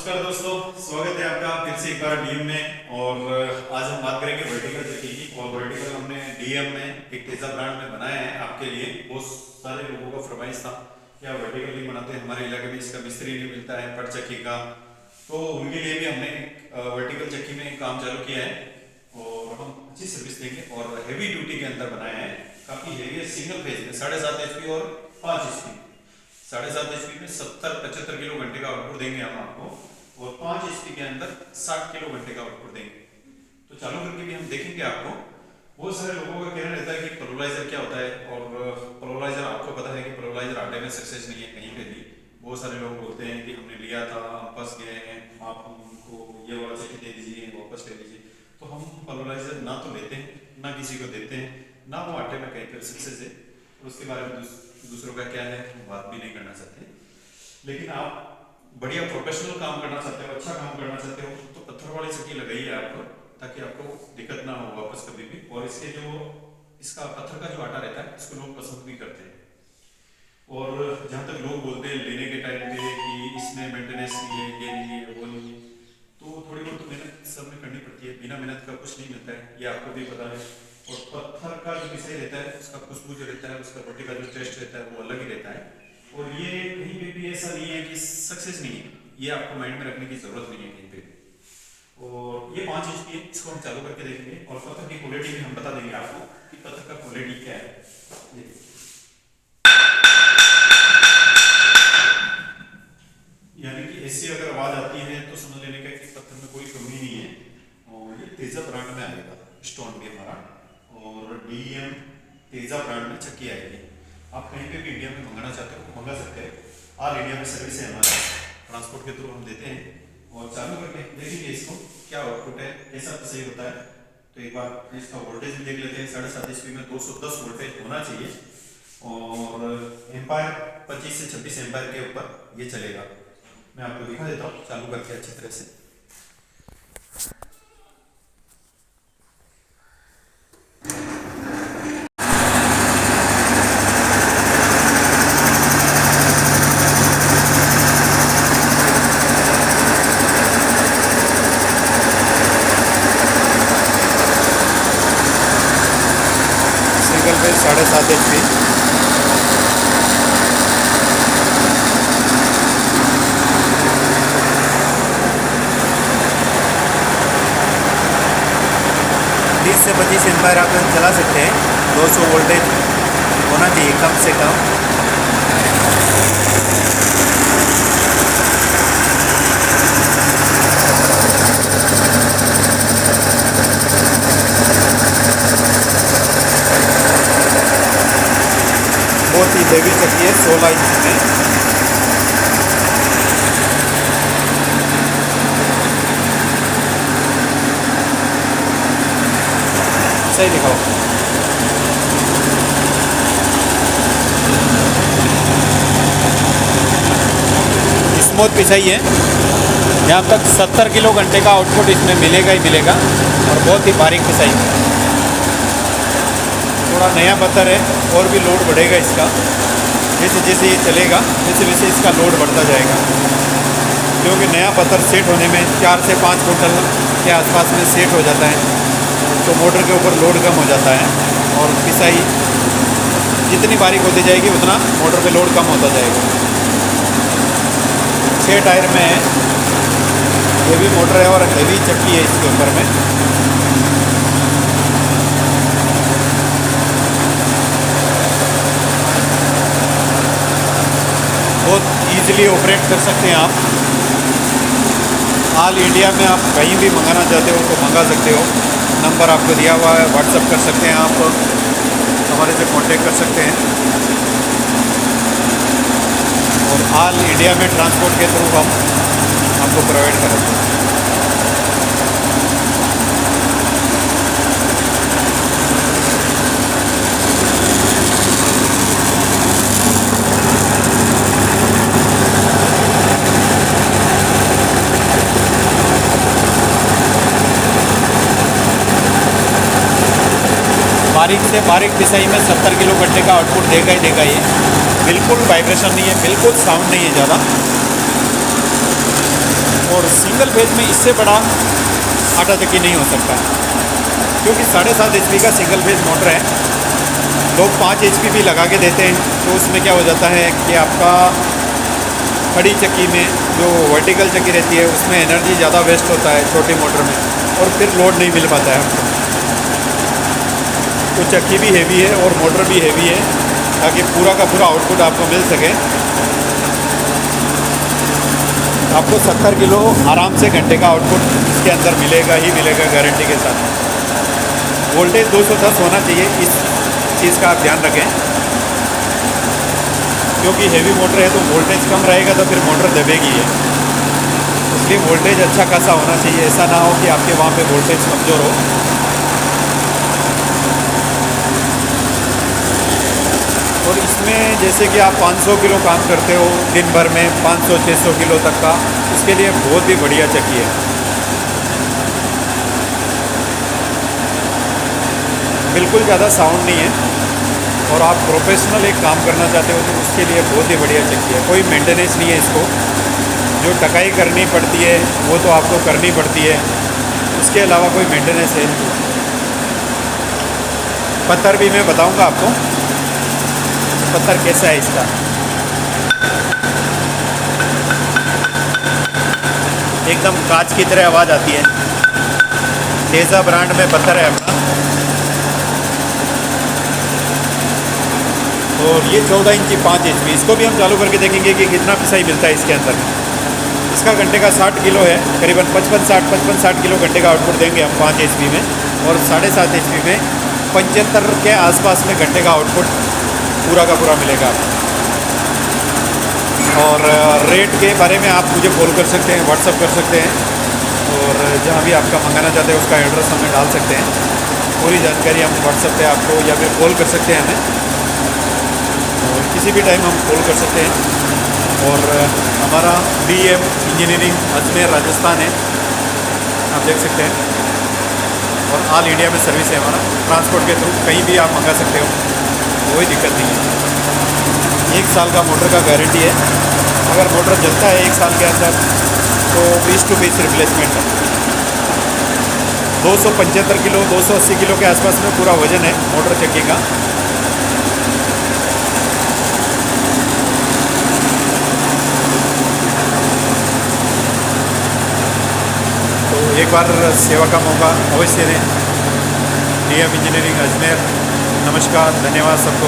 नमस्कार दोस्तों, स्वागत है आपका फिर से एक बार डीएम में। और आज हम बात करेंगे वर्टिकल चक्की की। और वर्टिकल हमने डीएम में एक तेजा ब्रांड में बनाया है आपके लिए। बहुत सारे लोगों का फरमाइश था कि आप वर्टिकल नहीं बनाते, हमारे इलाके में इसका मिस्त्री नहीं मिलता है पट चक्की का, तो उनके लिए भी हमने वर्टिकल चक्की में काम चालू किया है और हम अच्छी सर्विस देंगे। और हैवी ड्यूटी के अंदर बनाया है, काफ़ी हैवी है। सिंगल फेज में 7.5 HP और 5 HP। 7.5 HP में 70-75 किलो घंटे का आउटपुट देंगे हम आपको, और 5 HP के अंदर 60 किलो घंटे का आउटपुट देंगे। तो चालू करके भी हम देखेंगे आपको। बहुत सारे लोगों का कहना रहता है कि पोलराइजर क्या होता है, और पोलराइजर आपको पता है कि पोलराइजर आटे में सक्सेस नहीं है कहीं पे भी। बहुत सारे लोग बोलते हैं कि हमने लिया था, हम फंस गए हैं, आप हमको ये वाला चक्की दे दीजिए, वापस ले लीजिए। तो हम पोलराइजर ना तो लेते हैं, ना किसी को देते हैं, ना वो आटे में कहीं पर सक्सेस है। और उसके बारे में दूसरों का क्या है बात भी नहीं करना चाहते। लेकिन आप बढ़िया प्रोफेशनल काम करना चाहते हो, अच्छा काम करना चाहते हो, तो पत्थर वाली चक्की लगाइए आपको, ताकि आपको दिक्कत ना हो वापस कभी भी। और इसका पत्थर का जो आटा रहता है इसको लोग पसंद भी करते हैं। और जहाँ तक लोग बोलते हैं लेने के टाइम पे कि इसमें मेंटेनेंस नहीं है, ये नहीं है, वो नहीं है, तो थोड़ी बहुत तो मेहनत सब में करनी पड़ती है। बिना मेहनत का कुछ नहीं मिलता है, ये आपको भी पता है। और पत्थर का जो विषय रहता है, उसका खुशबू जो रहता है, उसका रोटी का जो टेस्ट रहता है वो अलग ही रहता है। और ये कहीं पे भी ऐसा नहीं है कि सक्सेस नहीं है, ये आपको माइंड में रखने की जरूरत नहीं है कहीं पे भी। और ये 5 HP है, इसको हम चालू करके देखेंगे और पत्थर की क्वालिटी भी हम बता देंगे आपको कि पत्थर का क्वालिटी क्या है। यानी कि ऐसी अगर आवाज आती है तो समझ लेने का कि पत्थर में कोई कमी नहीं है। और ये तेजा ब्रांड में आएगा, स्टोन भी हमारा, और डीएम तेजा ब्रांड में चक्की आएगी। आप कहीं पे भी इंडिया में मंगाना चाहते हो मंगा सकते हैं। ऑल इंडिया में सर्विस है हमारा, ट्रांसपोर्ट के थ्रू हम देते हैं। और चालू करके देखेंगे इसको क्या आउटपुट है, कैसा तो सही होता है। तो एक बार इसका वोल्टेज भी देख लेते हैं। 7.5 HP में 210 वोल्टेज होना चाहिए, और एम्पायर 25 से 26 एम्पायर के ऊपर ये चलेगा। मैं आपको दिखा देता हूँ चालू करके अच्छी तरह से। Single phase 7.5 HP। से 25 एम्पायर आप चला सकते हैं। 200 वोल्टेज होना चाहिए कम से कम। बहुत ही हेवी चक्की है, 16 इंच में। सही दिखाओ। स्मूथ पिसाई है, यहाँ तक 70 किलो घंटे का आउटपुट इसमें मिलेगा ही मिलेगा। और बहुत ही बारीक पिसाई, थोड़ा नया पत्थर है और भी लोड बढ़ेगा इसका। जैसे जैसे ये चलेगा वैसे वैसे इसका लोड बढ़ता जाएगा, क्योंकि नया पत्थर सेट होने में 4 से 5 क्विंटल के आसपास में सेट हो जाता है, तो मोटर के ऊपर लोड कम हो जाता है। और पिसाई जितनी बारीक होती जाएगी उतना मोटर पे लोड कम होता जाएगा। 6 टायर में है, हेवी मोटर है और हेवी चक्की है इसके ऊपर में। बहुत ईजिली ऑपरेट कर सकते हैं आप। ऑल इंडिया में आप कहीं भी मंगाना चाहते हो तो मंगा सकते हो। नंबर आपको दिया हुआ है, व्हाट्सएप कर सकते हैं, आप हमारे से कांटेक्ट कर सकते हैं। और ऑल इंडिया में ट्रांसपोर्ट के थ्रू हम आपको प्रोवाइड करेंगे। बारीक से बारीक पिसाई में 70 किलो घंटे का आउटपुट देगा ही देगा। ये बिल्कुल वाइब्रेशन नहीं है, बिल्कुल साउंड नहीं है ज़्यादा। और सिंगल फेज में इससे बड़ा आटा चक्की नहीं हो सकता, क्योंकि 7.5 HP का सिंगल फेज मोटर है। लोग 5 HP भी लगा के देते हैं, तो उसमें क्या हो जाता है कि आपका खड़ी चक्की में जो वर्टिकल चक्की रहती है उसमें एनर्जी ज़्यादा वेस्ट होता है छोटी मोटर में, और फिर लोड नहीं मिल पाता है आपको। तो चक्की भी हेवी है और मोटर भी हेवी है, ताकि पूरा का पूरा आउटपुट आपको मिल सके। आपको 70 किलो आराम से घंटे का आउटपुट इसके अंदर मिलेगा ही मिलेगा, गारंटी के साथ। वोल्टेज 210 होना चाहिए, इस चीज़ का आप ध्यान रखें, क्योंकि हेवी मोटर है तो वोल्टेज कम रहेगा तो फिर मोटर दबेगी है। इसलिए वोल्टेज अच्छा खासा होना चाहिए, ऐसा ना हो कि आपके वहाँ पे वोल्टेज कमज़ोर हो। और इसमें जैसे कि आप 500 किलो काम करते हो दिन भर में, 500-600 किलो तक का, उसके लिए बहुत ही बढ़िया चक्की है। बिल्कुल ज़्यादा साउंड नहीं है, और आप प्रोफेशनल एक काम करना चाहते हो तो उसके लिए बहुत ही बढ़िया चक्की है। कोई मेंटेनेंस नहीं है इसको, जो टकाई करनी पड़ती है वो तो आपको करनी पड़ती है, उसके अलावा कोई मेंटेनेंस है नहीं। पत्थर भी मैं बताऊंगा आपको, पत्थर कैसा है इसका। एकदम कांच की तरह आवाज़ आती है। तेजा ब्रांड में पत्थर है अपना, और ये 14 इंची 5 HP। इसको भी हम चालू करके देखेंगे कि कितना पिसाई मिलता है इसके अंदर। इसका घंटे का 60 किलो है, करीबन 55-60 किलो घंटे का आउटपुट देंगे हम 5 HP में, और 7.5 HP में 75 के आसपास में घंटे का आउटपुट पूरा का पूरा मिलेगा आपको। और रेट के बारे में आप मुझे कॉल कर सकते हैं, व्हाट्सअप कर सकते हैं, और जहाँ भी आपका मंगाना चाहते हैं उसका एड्रेस हमें डाल सकते हैं। पूरी जानकारी हम व्हाट्सअप पे आपको, या फिर कॉल कर सकते हैं हमें, और किसी भी टाइम हम कॉल कर सकते हैं। और हमारा DM इंजीनियरिंग अजमेर राजस्थान है, आप देख सकते हैं, और ऑल इंडिया में सर्विस है हमारा। ट्रांसपोर्ट के थ्रू कहीं भी आप मंगा सकते हो, कोई दिक्कत नहीं है। 1 साल का मोटर का गारंटी है। अगर मोटर जलता है 1 साल के अंदर तो पीस टू पीस रिप्लेसमेंट है। 275 किलो 280 किलो के आसपास में पूरा वजन है मोटर चक्की का। तो एक बार सेवा का मौका अवश्य दें। DM engineering Ajmer. नमस्कार, धन्यवाद सबको।